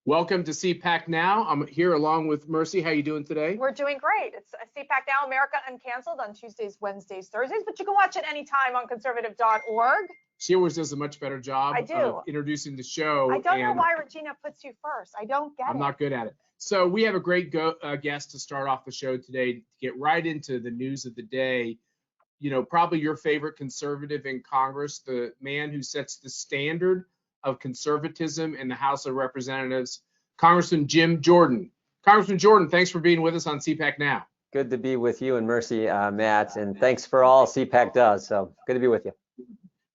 Welcome to CPAC Now. I'm here along with Mercy. How you doing today? We're doing great. It's CPAC Now, America Uncanceled on Tuesdays, Wednesdays, Thursdays, but you can watch it anytime on conservative.org. She always does a much better job of introducing the show. I don't know why Regina puts you first. I don't get it. I'm not good at it. So we have a great guest to start off the show today to get right into the news of the day. You know, probably your favorite conservative in Congress, the man who sets the standard of conservatism in the House of Representatives, Congressman Jim Jordan. Congressman Jordan, thanks for being with us on CPAC Now. Good to be with you and Mercy, Matt, and thanks for all CPAC does. So good to be with you.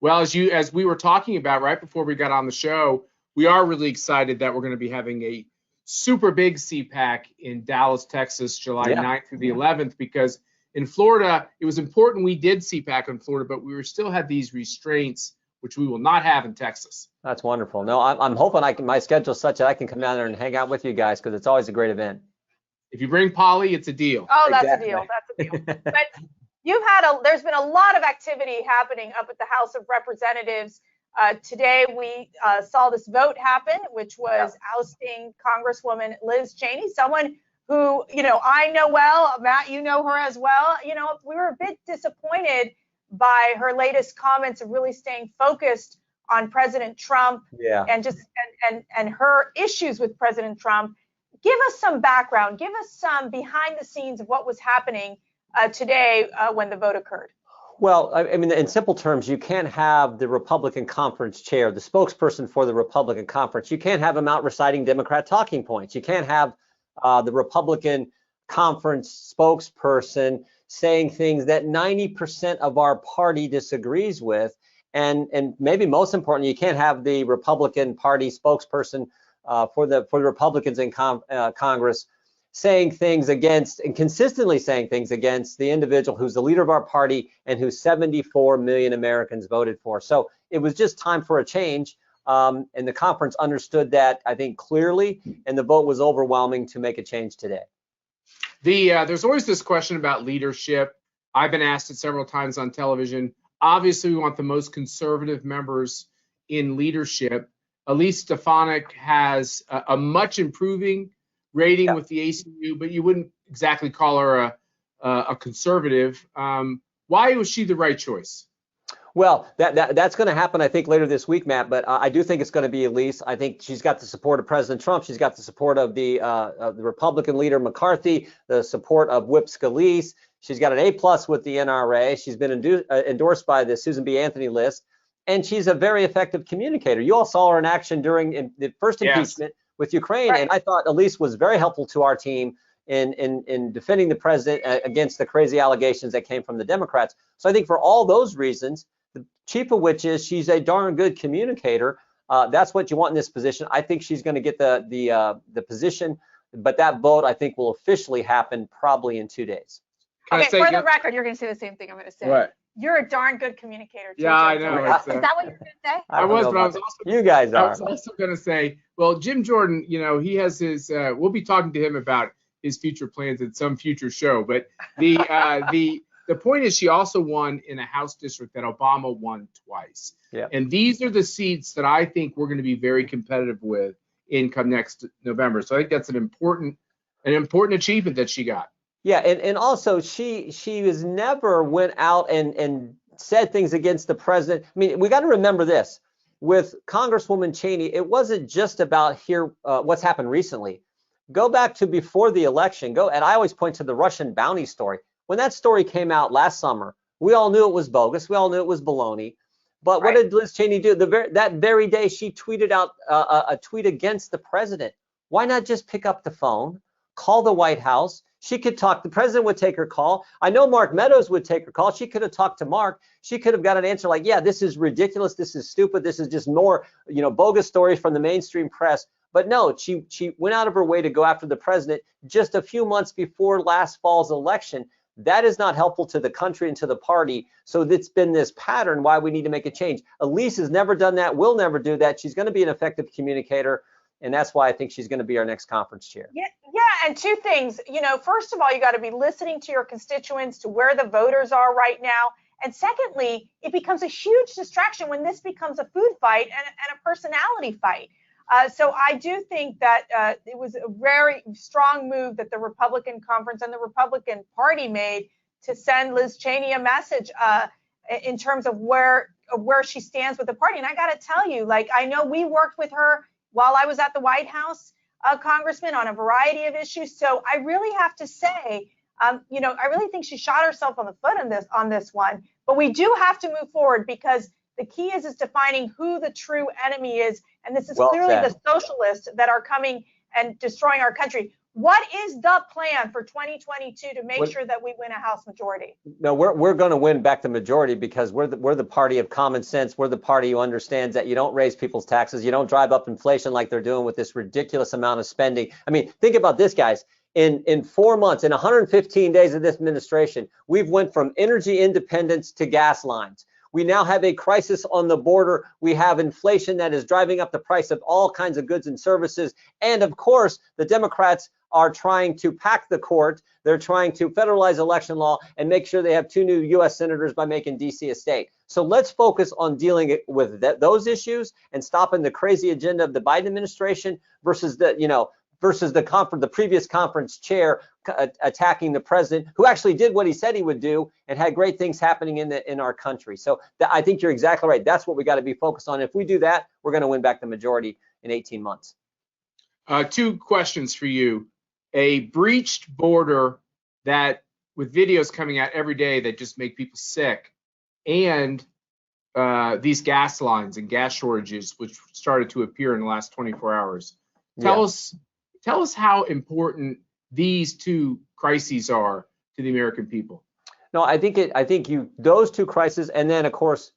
Well, as we were talking about right before we got on the show, we are really excited that we're going to be having a super big CPAC in Dallas, Texas, July 9th through the 11th, because in Florida, it was important we did CPAC in Florida, but we still had these restraints, which we will not have in Texas. That's wonderful. No, I'm hoping my schedule's such that I can come down there and hang out with you guys, because it's always a great event. If you bring Polly, it's a deal. Oh, that's a deal. That's a deal. But there's been a lot of activity happening up at the House of Representatives. Today we saw this vote happen, which was ousting Congresswoman Liz Cheney, someone who, I know well. Matt, you know her as well. We were a bit disappointed by her latest comments of really staying focused on President Trump and her issues with President Trump. Give us some background, give us some behind the scenes of what was happening today when the vote occurred. Well, I mean, in simple terms, you can't have the Republican conference chair, the spokesperson for the Republican conference. You can't have him out reciting Democrat talking points. You can't have the Republican conference spokesperson saying things that 90% of our party disagrees with. And maybe most importantly, you can't have the Republican Party spokesperson for the Republicans in Congress saying things against and consistently saying things against the individual who's the leader of our party and who 74 million Americans voted for. So it was just time for a change. And the conference understood that, I think, clearly, and the vote was overwhelming to make a change today. There's always this question about leadership. I've been asked it several times on television. Obviously, we want the most conservative members in leadership. Elise Stefanik has a much improving rating with the ACU, but you wouldn't exactly call her a conservative. Why was she the right choice? Well, that's going to happen, I think, later this week, Matt. But I do think it's going to be Elise. I think she's got the support of President Trump. She's got the support of the Republican leader McCarthy, the support of Whip Scalise. She's got an A+ with the NRA. She's been endorsed by the Susan B. Anthony list, and she's a very effective communicator. You all saw her in action during the first impeachment with Ukraine, and I thought Elise was very helpful to our team in defending the president against the crazy allegations that came from the Democrats. So I think for all those reasons, the chief of which is she's a darn good communicator. That's what you want in this position. I think she's going to get the position, but that vote I think will officially happen probably in 2 days. Okay, for the record, you're going to say the same thing I'm going to say. What? You're a darn good communicator, too. Yeah, I know. Is that what you're going to say? I was also. You guys are. I was also going to say, well, Jim Jordan, he has his. We'll be talking to him about his future plans at some future show. But the point is, she also won in a House district that Obama won twice. Yeah. And these are the seats that I think we're going to be very competitive with come next November. So I think that's an important achievement that she got. Yeah, and also she was never went out and said things against the president. I mean, we got to remember this. With Congresswoman Cheney, it wasn't just about what's happened recently. Go back to before the election. And I always point to the Russian bounty story. When that story came out last summer, we all knew it was bogus. We all knew it was baloney. But what did Liz Cheney do? That very day, she tweeted out a tweet against the president. Why not just pick up the phone, call the White House? She could talk. The president would take her call. I know Mark Meadows would take her call. She could have talked to Mark. She could have got an answer like, yeah, this is ridiculous. This is stupid. This is just more, bogus stories from the mainstream press. But no, she went out of her way to go after the president just a few months before last fall's election. That is not helpful to the country and to the party. So it's been this pattern why we need to make a change. Elise has never done that, will never do that. She's going to be an effective communicator. And that's why I think she's going to be our next conference chair. Yeah, and two things. First of all, you got to be listening to your constituents, to where the voters are right now. And secondly, it becomes a huge distraction when this becomes a food fight and a personality fight. So I do think that it was a very strong move that the Republican conference and the Republican Party made to send Liz Cheney a message in terms of where she stands with the party. And I got to tell you, like, I know we worked with her while I was at the White House, Congressman, on a variety of issues. So I really have to say, I really think she shot herself on the foot on this one. But we do have to move forward, because the key is defining who the true enemy is. And this is clearly the socialists that are coming and destroying our country. What is the plan for 2022 to make sure that we win a House majority? No, we're going to win back the majority, because we're the party of common sense. We're the party who understands that you don't raise people's taxes. You don't drive up inflation like they're doing with this ridiculous amount of spending. I mean, think about this, guys. In 4 months, in 115 days of this administration, we've went from energy independence to gas lines. We now have a crisis on the border. We have inflation that is driving up the price of all kinds of goods and services. And of course, the Democrats are trying to pack the court. They're trying to federalize election law and make sure they have 2 new U.S. senators by making D.C. a state. So let's focus on dealing with those issues and stopping the crazy agenda of the Biden administration versus the previous conference chair attacking the president, who actually did what he said he would do and had great things happening in our country. So I think you're exactly right. That's what we got to be focused on. If we do that, we're going to win back the majority in 18 months. 2 questions for you. A breached border that, with videos coming out every day that just make people sick, and these gas lines and gas shortages, which started to appear in the last 24 hours. Tell us how important these 2 crises are to the American people. No, I think those 2 crises, and then of course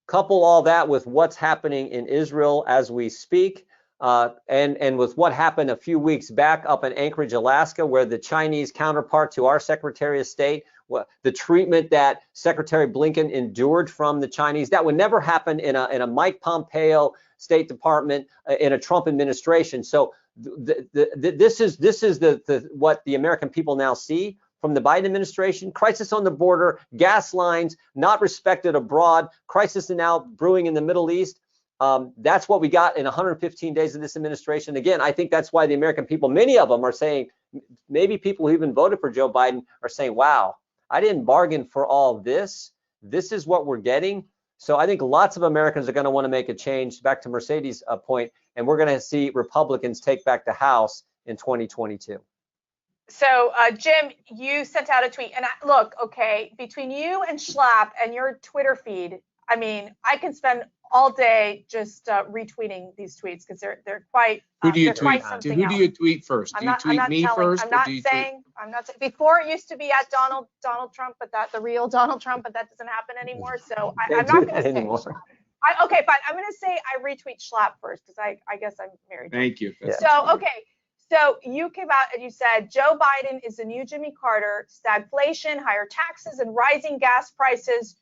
couple all that with what's happening in Israel as we speak, and with what happened a few weeks back up in Anchorage, Alaska, where the Chinese counterpart to our Secretary of State, the treatment that Secretary Blinken endured from the Chinese, that would never happen in a Mike Pompeo State Department in a Trump administration. So this is what the American people now see from the Biden administration. Crisis on the border, gas lines not respected abroad, crisis now brewing in the Middle East. That's what we got in 115 days of this administration. Again, I think that's why the American people, many of them are saying, maybe people who even voted for Joe Biden are saying, wow, I didn't bargain for all this. This is what we're getting. So I think lots of Americans are going to want to make a change, back to Mercedes' point, and we're going to see Republicans take back the House in 2022. So, Jim, you sent out a tweet, and look, okay, between you and Schlapp and your Twitter feed, I mean, I can spend all day just retweeting these tweets, because they're quite. Who do you tweet? Who do you tweet first? Do you tweet me first? I'm not saying. Before it used to be at Donald Trump, but the real Donald Trump, but that doesn't happen anymore. So I'm not going to say. Okay, fine. I'm going to say I retweet Schlapp first, because I guess I'm married. Thank you. So okay. So you came out and you said Joe Biden is the new Jimmy Carter. Stagflation, higher taxes, and rising gas prices.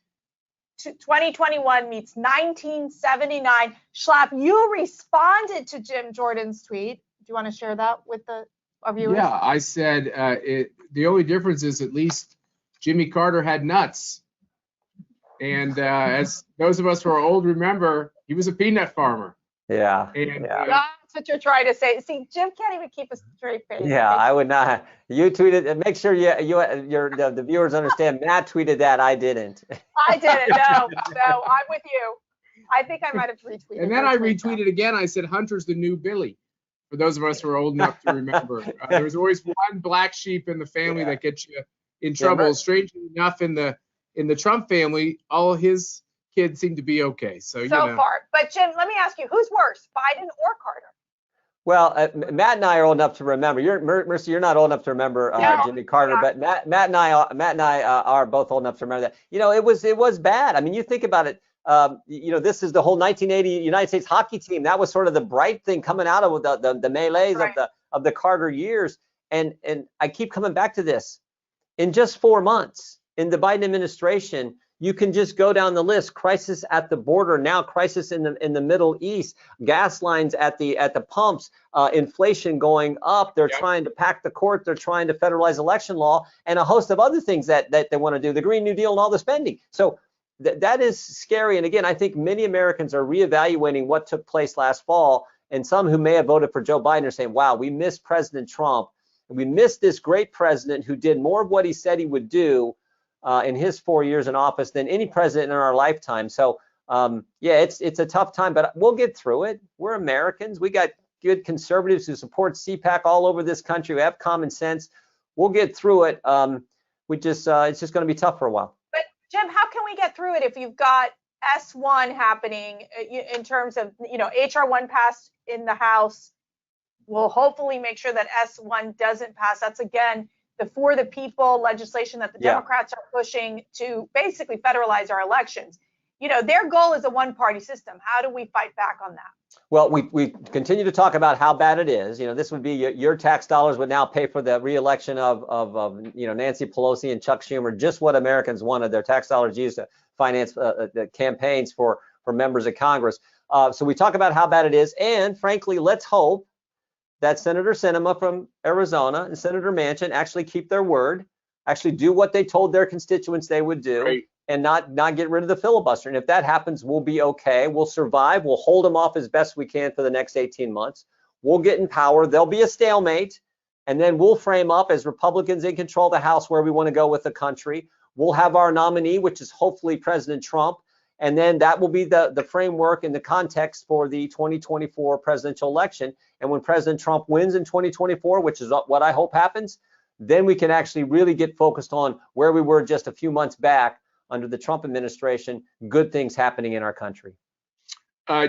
2021 meets 1979. Schlapp, you responded to Jim Jordan's tweet. Do you want to share that with our viewers? Yeah, I said the only difference is at least Jimmy Carter had nuts. And as those of us who are old remember, he was a peanut farmer. Yeah. And, that's what you're trying to say. See, Jim can't even keep a straight face. Yeah, I would not. You tweeted. Make sure the viewers understand. Matt tweeted that. I didn't. I didn't. No, I'm with you. I think I might have retweeted. And then I retweeted again. I said, Hunter's the new Billy. For those of us who are old enough to remember, there was always one black sheep in the family that gets you in trouble. Yeah, strangely enough, in the Trump family, all his kids seem to be okay. So far. But Jim, let me ask you, who's worse, Biden or Carter? Well, Matt and I are old enough to remember. Mercy, you're not old enough to remember Jimmy Carter, but Matt and I are both old enough to remember that. It was bad. I mean, you think about it. This is the whole 1980 United States hockey team. That was sort of the bright thing coming out of the melees of the Carter years. And I keep coming back to this. In just 4 months in the Biden administration, you can just go down the list. Crisis at the border, now crisis in the Middle East, gas lines at the pumps, inflation going up. They're trying to pack the court. They're trying to federalize election law, and a host of other things that they want to do. The Green New Deal and all the spending. So that is scary. And again, I think many Americans are reevaluating what took place last fall And some who may have voted for Joe Biden are saying, wow, we missed President Trump. And we missed this great president who did more of what he said he would do in his 4 years in office than any president in our lifetime. So, yeah, it's a tough time, but we'll get through it. We're Americans. We got good conservatives who support CPAC all over this country, who have common sense. We'll get through it. It's just going to be tough for a while. But Jim, how can we get through it if you've got S1 happening in terms of, HR1 passed in the House? We'll hopefully make sure that S1 doesn't pass. That's, again, the For the People legislation that the Democrats are pushing to basically federalize our elections. Their goal is a one-party system. How do we fight back on that? Well, we continue to talk about how bad it is. This would be your tax dollars would now pay for the reelection of Nancy Pelosi and Chuck Schumer, just what Americans wanted their tax dollars used to finance the campaigns for members of Congress. So we talk about how bad it is. And frankly, let's hope that Senator Sinema from Arizona and Senator Manchin actually keep their word, actually do what they told their constituents they would do. Right. And not get rid of the filibuster. And if that happens, we'll be okay. We'll survive. We'll hold them off as best we can for the next 18 months. We'll get in power. There'll be a stalemate. And then we'll frame up as Republicans in control of the House where we want to go with the country. We'll have our nominee, which is hopefully President Trump. And then that will be the framework and the context for the 2024 presidential election. And when President Trump wins in 2024, which is what I hope happens, then we can actually really get focused on where we were just a few months back under the Trump administration, good things happening in our country.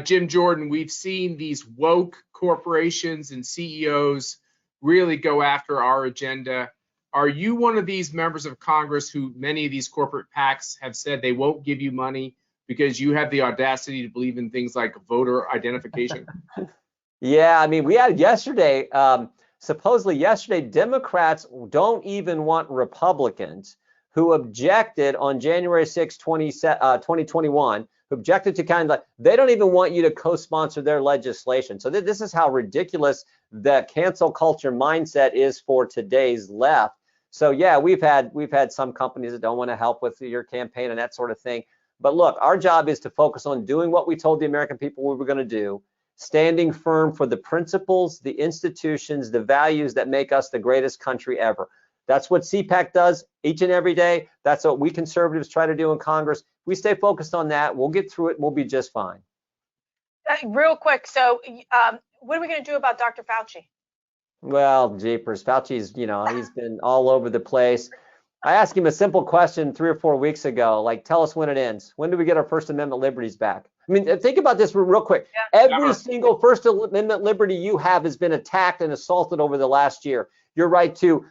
Jim Jordan, we've seen these woke corporations and CEOs really go after our agenda. Are you one of these members of Congress who many of these corporate PACs have said they won't give you money because you have the audacity to believe in things like voter identification? Yeah, I mean, we had yesterday, supposedly yesterday, Democrats don't even want Republicans who objected on January 6, 2021, who objected to kind of, they don't even want you to co-sponsor their legislation. So this is how ridiculous the cancel culture mindset is for today's left. So yeah, we've had some companies that don't want to help with your campaign and that sort of thing. But look, our job is to focus on doing what we told the American people we were going to do, standing firm for the principles, the institutions, the values that make us the greatest country ever. That's what CPAC does each and every day. That's what we conservatives try to do in Congress. We stay focused on that. We'll get through it. We'll be just fine. Real quick. So what are we going to do about Dr. Fauci? Well, jeepers, Fauci's, he's been all over the place. I asked him a simple question 3 or 4 weeks ago, like, tell us when it ends. When do we get our First Amendment liberties back? I mean, think about this real quick. Yeah, every single First Amendment liberty you have has been attacked and assaulted over the last year. Your right to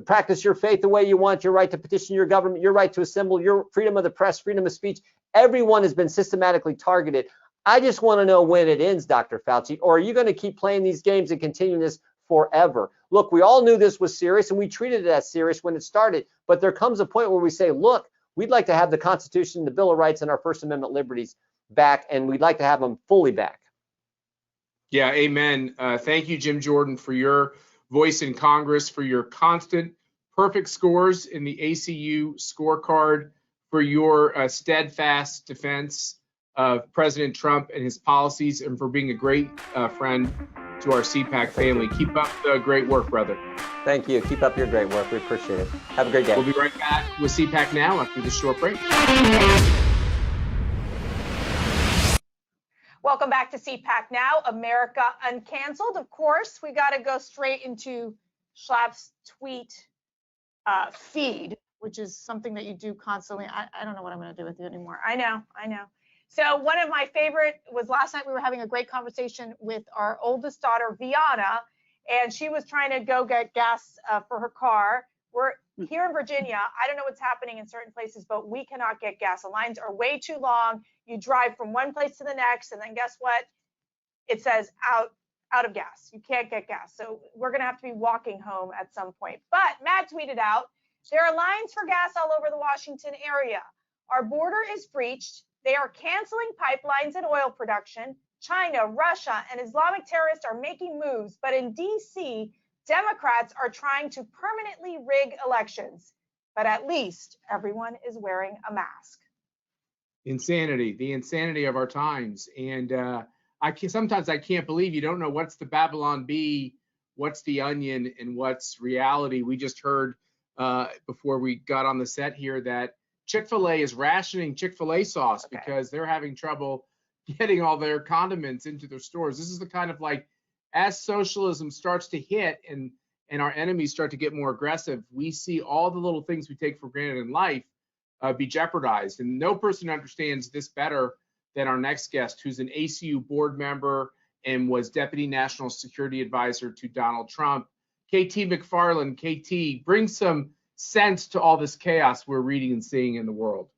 practice your faith the way you want, your right to petition your government, your right to assemble, your freedom of the press, freedom of speech. Everyone has been systematically targeted. I just want to know when it ends, Dr. Fauci, or are you going to keep playing these games and continue this forever? Look, we all knew this was serious and we treated it as serious when it started, but there comes a point where we say, look, we'd like to have the Constitution, the Bill of Rights, and our First Amendment liberties back, and we'd like to have them fully back. Yeah, amen. Thank you, Jim Jordan, for your voice in Congress, for your constant perfect scores in the ACU scorecard, for your steadfast defense of President Trump and his policies, and for being a great friend to our CPAC family. Keep up the great work, brother. Thank you. Keep up your great work. We appreciate it. Have a great day. We'll be right back with CPAC Now after this short break. Welcome back to CPAC Now, America Uncanceled. Of course, we got to go straight into Schlapp's tweet feed, which is something that you do constantly. I don't know what I'm going to do with you anymore. I know. So one of my favorite was last night we were having a great conversation with our oldest daughter, Viana, and she was trying to go get gas for her car. We're here in Virginia. I don't know what's happening in certain places, but we cannot get gas. The lines are way too long. You drive from one place to the next, and then guess what? It says out of gas. You can't get gas. So we're going to have to be walking home at some point. But Matt tweeted out, there are lines for gas all over the Washington area. Our border is breached. They are canceling pipelines and oil production. China, Russia, and Islamic terrorists are making moves. But in D.C., Democrats are trying to permanently rig elections. But at least everyone is wearing a mask. Insanity, the insanity of our times. And sometimes I can't believe you don't know what's the Babylon Bee, what's the Onion, and what's reality. We just heard before we got on the set here that Chick-fil-A is rationing Chick-fil-A sauce because they're having trouble getting all their condiments into their stores. This is the kind of, like, as socialism starts to hit and our enemies start to get more aggressive, we see all the little things we take for granted in life be jeopardized. And no person understands this better than our next guest, who's an ACU board member and was Deputy National Security Advisor to Donald Trump. KT McFarland. KT, bring some sense to all this chaos we're reading and seeing in the world.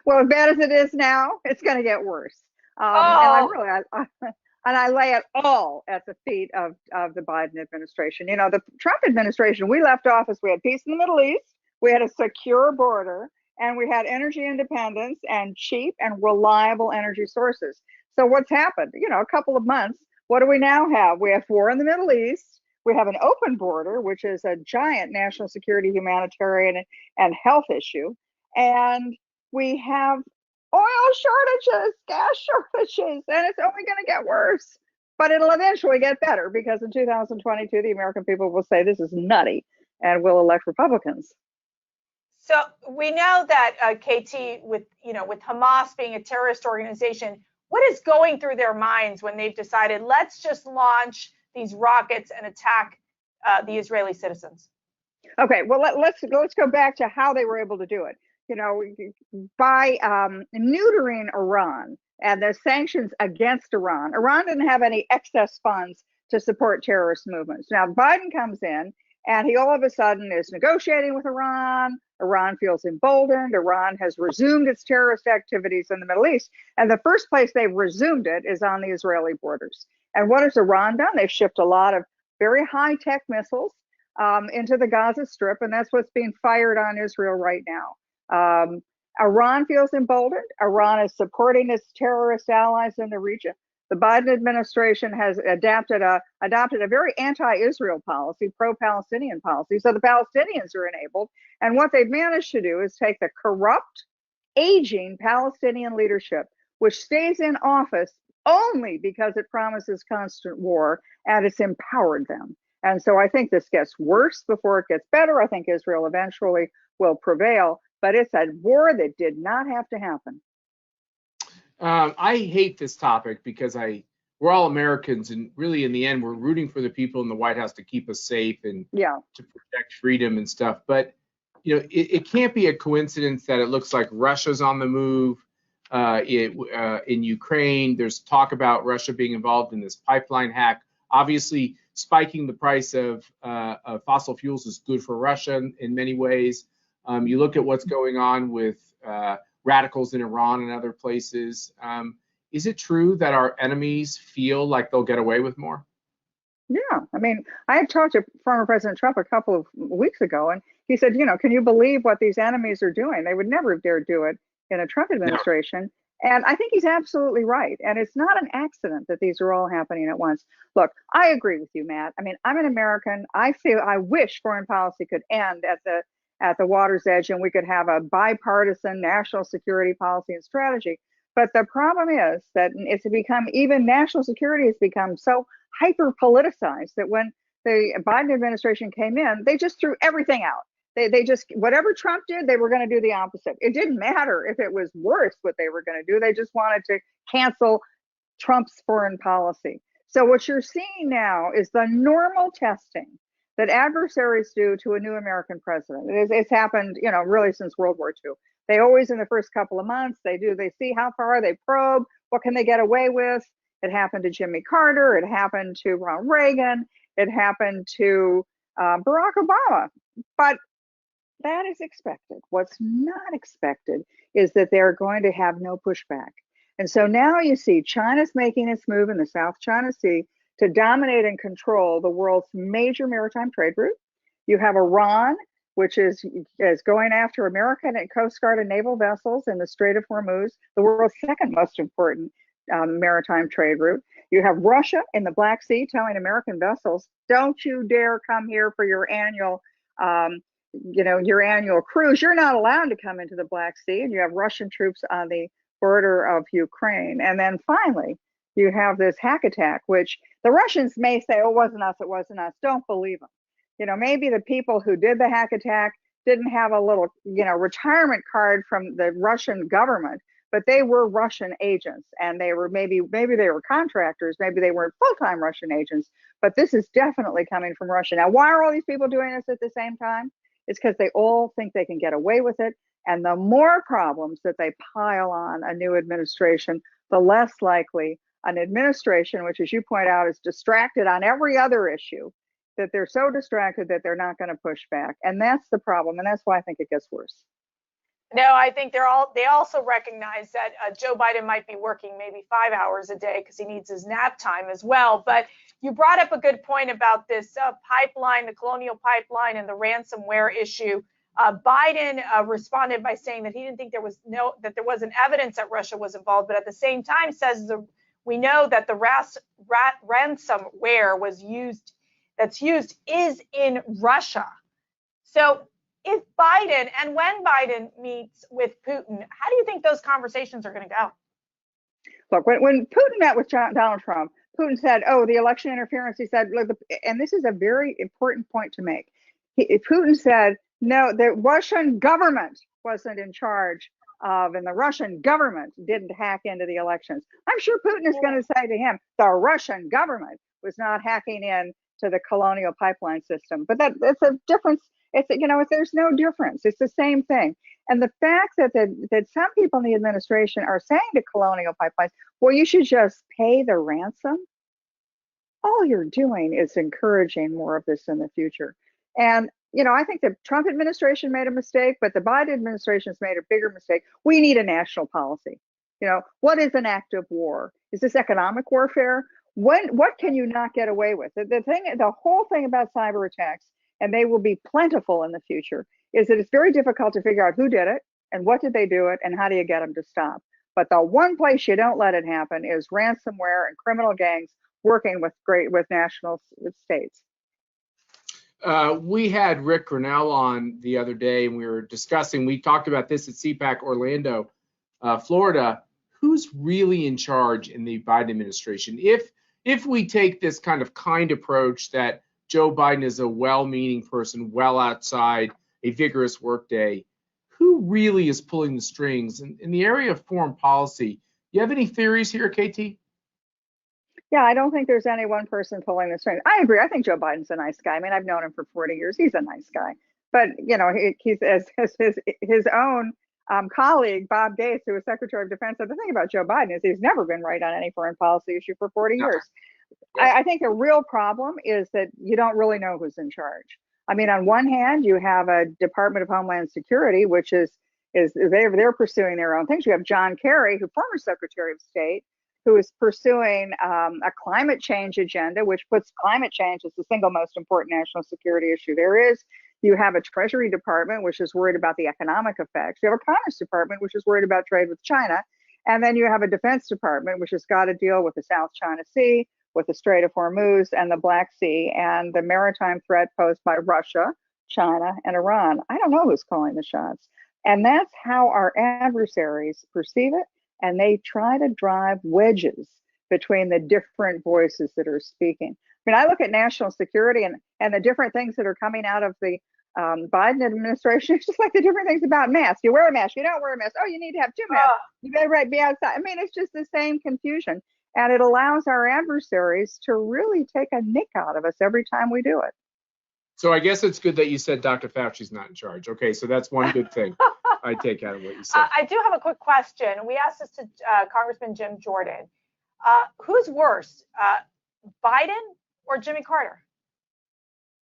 Well, as bad as it is now, it's going to get worse. And I lay it all at the feet of the Biden administration. You know, the Trump administration, we left office, we had peace in the Middle East, we had a secure border, and we had energy independence and cheap and reliable energy sources. So what's happened? You know, a couple of months, what do we now have? We have war in the Middle East. We have an open border, which is a giant national security, humanitarian, and health issue. And we have oil shortages, gas shortages, and it's only going to get worse. But it'll eventually get better because in 2022, the American people will say this is nutty and will elect Republicans. So we know that KT, with Hamas being a terrorist organization, what is going through their minds when they've decided, let's just launch these rockets and attack the Israeli citizens? Okay, well, let's go back to how they were able to do it. You know, by neutering Iran and the sanctions against Iran. Iran didn't have any excess funds to support terrorist movements. Now, Biden comes in and he all of a sudden is negotiating with Iran. Iran feels emboldened. Iran has resumed its terrorist activities in the Middle East. And the first place they've resumed it is on the Israeli borders. And what has Iran done? They've shipped a lot of very high-tech missiles into the Gaza Strip, and that's what's being fired on Israel right now. Iran feels emboldened. Iran is supporting its terrorist allies in the region. The Biden administration has adopted a very anti-Israel policy, pro-Palestinian policy. So the Palestinians are enabled. And what they've managed to do is take the corrupt, aging Palestinian leadership, which stays in office only because it promises constant war, and it's empowered them. And so I think this gets worse before it gets better. I think Israel eventually will prevail, but it's a war that did not have to happen. I hate this topic because we're all Americans, and really in the end, we're rooting for the people in the White House to keep us safe and to protect freedom and stuff. But, you know, it can't be a coincidence that it looks like Russia's on the move in Ukraine. There's talk about Russia being involved in this pipeline hack. Obviously, spiking the price of fossil fuels is good for Russia in many ways. You look at what's going on with radicals in Iran and other places. Is it true that our enemies feel like they'll get away with more? Yeah, I mean, I had talked to former President Trump a couple of weeks ago, and he said, you know, can you believe what these enemies are doing? They would never dare do it in a Trump administration. No. And I think he's absolutely right. And it's not an accident that these are all happening at once. Look, I agree with you, Matt. I mean, I'm an American. I wish foreign policy could end at the water's edge and we could have a bipartisan national security policy and strategy. But the problem is that national security has become so hyper politicized that when the Biden administration came in, they just threw everything out. They just, whatever Trump did, they were going to do the opposite. It didn't matter if it was worse what they were going to do. They just wanted to cancel Trump's foreign policy. So what you're seeing now is the normal testing that adversaries do to a new American president. It's happened, you know, really since World War II. They always, in the first couple of months, they see how far they probe, what can they get away with. It happened to Jimmy Carter. It happened to Ronald Reagan. It happened to Barack Obama. But that is expected. What's not expected is that they're going to have no pushback. And so now you see China's making its move in the South China Sea to dominate and control the world's major maritime trade route. You have Iran, which is going after American and Coast Guard and naval vessels in the Strait of Hormuz, the world's second most important maritime trade route. You have Russia in the Black Sea telling American vessels, don't you dare come here for your annual cruise. You're not allowed to come into the Black Sea. And you have Russian troops on the border of Ukraine. And then finally, you have this hack attack, which the Russians may say, oh, it wasn't us, it wasn't us. Don't believe them. You know, maybe the people who did the hack attack didn't have a little, you know, retirement card from the Russian government, but they were Russian agents, and they were maybe they were contractors, maybe they weren't full-time Russian agents, but this is definitely coming from Russia. Now, why are all these people doing this at the same time? It's because they all think they can get away with it. And the more problems that they pile on a new administration, the less likely an administration, which, as you point out, is distracted on every other issue, that they're so distracted that they're not going to push back. And that's the problem. And that's why I think it gets worse. No, I think they also recognize that Joe Biden might be working maybe 5 hours a day because he needs his nap time as well. But you brought up a good point about this pipeline, the Colonial Pipeline, and the ransomware issue. Biden responded by saying that he didn't think there wasn't evidence that Russia was involved, but at the same time says we know that the ransomware that's used is in Russia. So if Biden and when Biden meets with Putin, how do you think those conversations are going to go? Look, when Putin met with Donald Trump, Putin said, oh, the election interference, he said, look, and this is a very important point to make. Putin said, no, the Russian government wasn't in charge of, and the Russian government didn't hack into the elections. I'm sure Putin is going to say to him, the Russian government was not hacking in to the Colonial Pipeline system. But that's a difference. It's, you know, there's no difference. It's the same thing. And the fact that some people in the administration are saying to Colonial Pipelines, well, you should just pay the ransom. All you're doing is encouraging more of this in the future. And, you know, I think the Trump administration made a mistake, but the Biden administration has made a bigger mistake. We need a national policy. You know, what is an act of war? Is this economic warfare? What can you not get away with? The whole thing about cyber attacks, and they will be plentiful in the future, is that it's very difficult to figure out who did it and what did they do it and how do you get them to stop. But the one place you don't let it happen is ransomware and criminal gangs working with national states. We had Rick Grinnell on the other day, and we talked about this at CPAC Orlando, Florida. Who's really in charge in the Biden administration? If we take this kind approach that Joe Biden is a well-meaning person, well outside a vigorous workday, who really is pulling the strings? In the area of foreign policy, you have any theories here, KT? Yeah, I don't think there's any one person pulling the strings. I agree. I think Joe Biden's a nice guy. I mean, I've known him for 40 years. He's a nice guy. But, you know, he's as his own colleague, Bob Gates, who was Secretary of Defense, said the thing about Joe Biden is he's never been right on any foreign policy issue for 40 years. I think the real problem is that you don't really know who's in charge. I mean, on one hand, you have a Department of Homeland Security, which is they're pursuing their own things. You have John Kerry, who former Secretary of State, who is pursuing a climate change agenda, which puts climate change as the single most important national security issue there is. You have a Treasury Department, which is worried about the economic effects. You have a Commerce Department, which is worried about trade with China. And then you have a Defense Department, which has got to deal with the South China Sea, with the Strait of Hormuz and the Black Sea, and the maritime threat posed by Russia, China, and Iran. I don't know who's calling the shots. And that's how our adversaries perceive it. And they try to drive wedges between the different voices that are speaking. I mean, I look at national security and the different things that are coming out of the Biden administration. It's just like the different things about masks. You wear a mask, you don't wear a mask. Oh, you need to have 2 masks. You better be outside. I mean, it's just the same confusion. And it allows our adversaries to really take a nick out of us every time we do it. So I guess it's good that you said Dr. Fauci's not in charge. Okay, so that's one good thing I take out of what you said. I do have a quick question. We asked this to Congressman Jim Jordan. Who's worse, Biden or Jimmy Carter?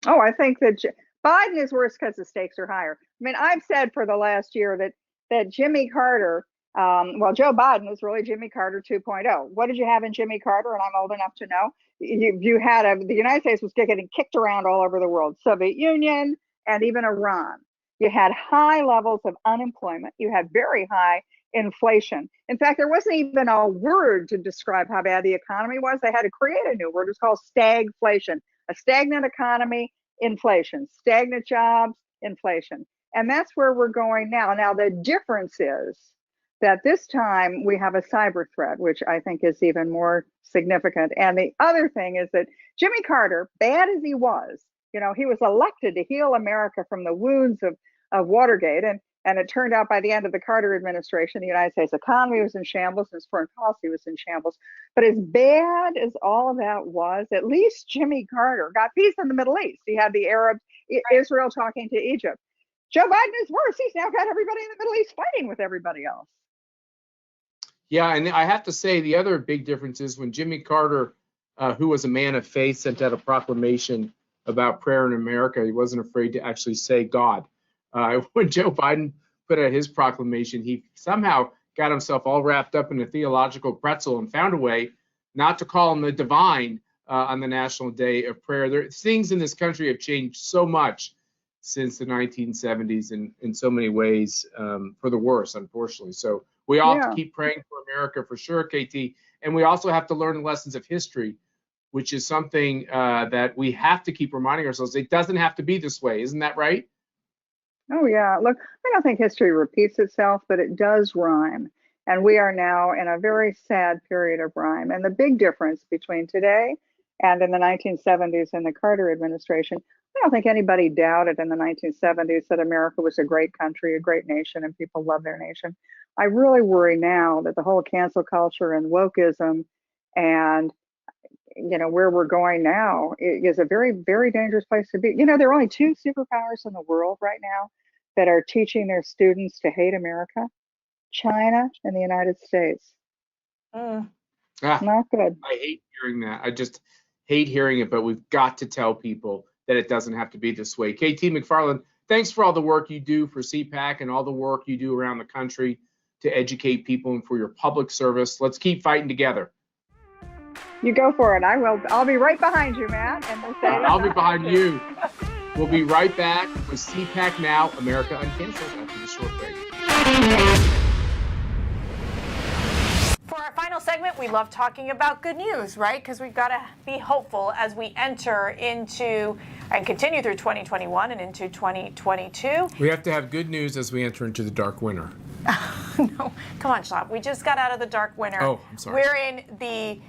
Oh, I think that Biden is worse because the stakes are higher. I mean, I've said for the last year that Jimmy Carter, Joe Biden is really Jimmy Carter 2.0. What did you have in Jimmy Carter? And I'm old enough to know. You had the United States was getting kicked around all over the world, Soviet Union and even Iran. You had high levels of unemployment. You had very high inflation. In fact, there wasn't even a word to describe how bad the economy was. They had to create a new word. It was called stagflation, a stagnant economy, inflation, stagnant jobs, inflation. And that's where we're going now. Now, the difference is that this time we have a cyber threat, which I think is even more significant. And the other thing is that Jimmy Carter, bad as he was, he was elected to heal America from the wounds of Watergate. And it turned out by the end of the Carter administration, the United States economy was in shambles, and its foreign policy was in shambles. But as bad as all of that was, at least Jimmy Carter got peace in the Middle East. He had the Arabs, Israel talking to Egypt. Joe Biden is worse. He's now got everybody in the Middle East fighting with everybody else. Yeah, and I have to say the other big difference is when Jimmy Carter, who was a man of faith, sent out a proclamation about prayer in America, he wasn't afraid to actually say God. When Joe Biden put out his proclamation, he somehow got himself all wrapped up in a theological pretzel and found a way not to call him the divine on the National Day of Prayer. Things in this country have changed so much since the 1970s in so many ways, for the worse, unfortunately. So we all have to keep praying for America for sure, KT. And we also have to learn the lessons of history, which is something that we have to keep reminding ourselves. It doesn't have to be this way. Isn't that right? Oh, yeah. Look, I don't think history repeats itself, but it does rhyme. And we are now in a very sad period of rhyme. And the big difference between today and in the 1970s and the Carter administration, I don't think anybody doubted in the 1970s that America was a great country, a great nation, and people love their nation. I really worry now that the whole cancel culture and wokeism and where we're going now is a very, very dangerous place to be. There are only two superpowers in the world right now that are teaching their students to hate America: China and the United States. Not good. I hate hearing that. I just hate hearing it, but we've got to tell people that it doesn't have to be this way. KT McFarland, thanks for all the work you do for CPAC and all the work you do around the country to educate people and for your public service. Let's keep fighting together. You go for it. I will. I'll be right behind you, Matt. And I'll be behind you. We'll be right back with CPAC Now, America Uncanceled after the short break. For our final segment, we love talking about good news, right? Because we've got to be hopeful as we enter into and continue through 2021 and into 2022. We have to have good news as we enter into the dark winter. No, come on, Schlopp. We just got out of the dark winter. Oh, I'm sorry. We're in the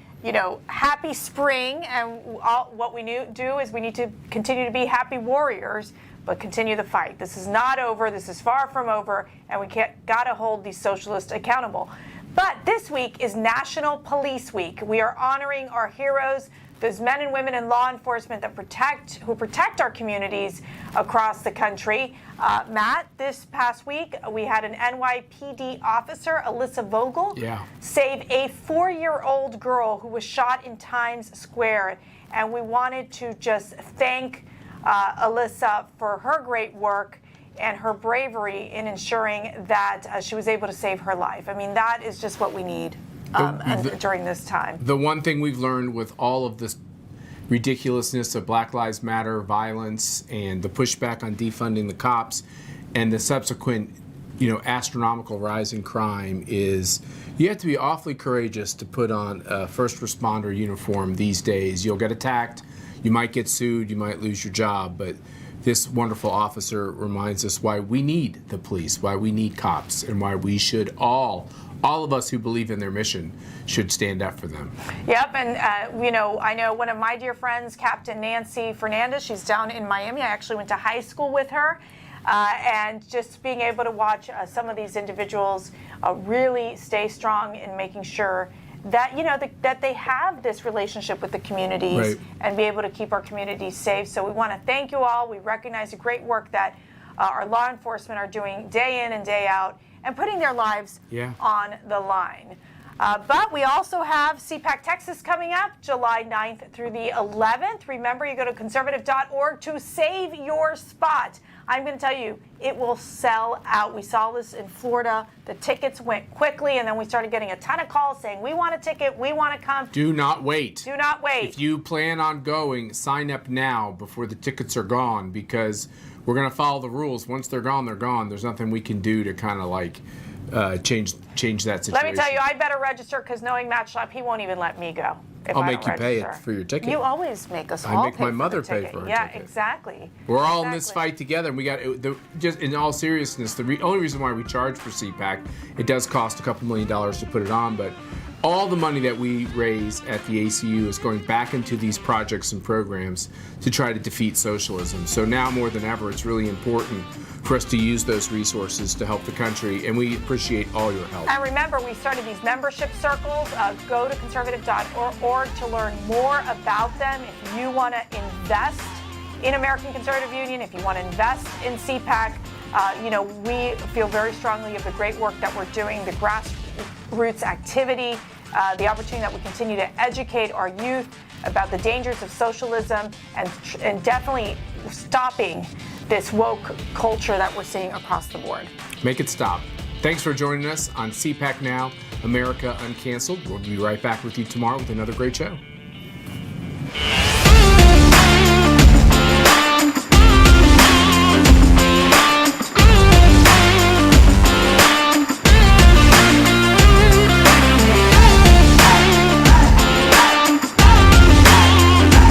happy spring, and what we do is we need to continue to be happy warriors, but continue the fight. This is not over. This is far from over, and we got to hold these socialists accountable. But this week is National Police Week. We are honoring our heroes, those men and women in law enforcement who protect our communities across the country. Matt, this past week, we had an NYPD officer, Alyssa Vogel, save a 4-year-old girl who was shot in Times Square. And we wanted to just thank Alyssa for her great work and her bravery in ensuring that she was able to save her life. I mean, that is just what we need during this time. The one thing we've learned with all of this ridiculousness of Black Lives Matter violence and the pushback on defunding the cops and the subsequent, astronomical rise in crime is you have to be awfully courageous to put on a first responder uniform these days. You'll get attacked, you might get sued, you might lose your job, but this wonderful officer reminds us why we need the police, why we need cops, and why we should all of us who believe in their mission should stand up for them. Yep, and I know one of my dear friends, Captain Nancy Fernandez, she's down in Miami. I actually went to high school with her, and just being able to watch some of these individuals really stay strong in making sure that that they have this relationship with the communities and be able to keep our communities safe. So we want to thank you all. We recognize the great work that our law enforcement are doing day in and day out and putting their lives on the line. But we also have CPAC Texas coming up July 9th through the 11th. Remember, you go to conservative.org to save your spot. I'm going to tell you, it will sell out. We saw this in Florida. The tickets went quickly, and then we started getting a ton of calls saying, we want a ticket, we want to come. Do not wait. Do not wait. If you plan on going, sign up now before the tickets are gone, because we're going to follow the rules. Once they're gone, they're gone. There's nothing we can do to kind of change that situation. Let me tell you, I'd better register because knowing Matt Schlapp, he won't even let me go. I'll make you pay it for your ticket. You always make us all I make pay my for mother the pay ticket. for her Yeah, ticket. exactly. We're all in this fight together, and we got just in all seriousness. The only reason why we charge for CPAC, it does cost a couple $1 million to put it on, but all the money that we raise at the ACU is going back into these projects and programs to try to defeat socialism. So now more than ever, it's really important for us to use those resources to help the country, and we appreciate all your help. And remember, we started these membership circles. Go to conservative.org to learn more about them. If you want to invest in American Conservative Union, if you want to invest in CPAC, we feel very strongly of the great work that we're doing, the grassroots activity, the opportunity that we continue to educate our youth about the dangers of socialism and definitely stopping this woke culture that we're seeing across the board. Make it stop. Thanks for joining us on CPAC Now, America Uncanceled. We'll be right back with you tomorrow with another great show.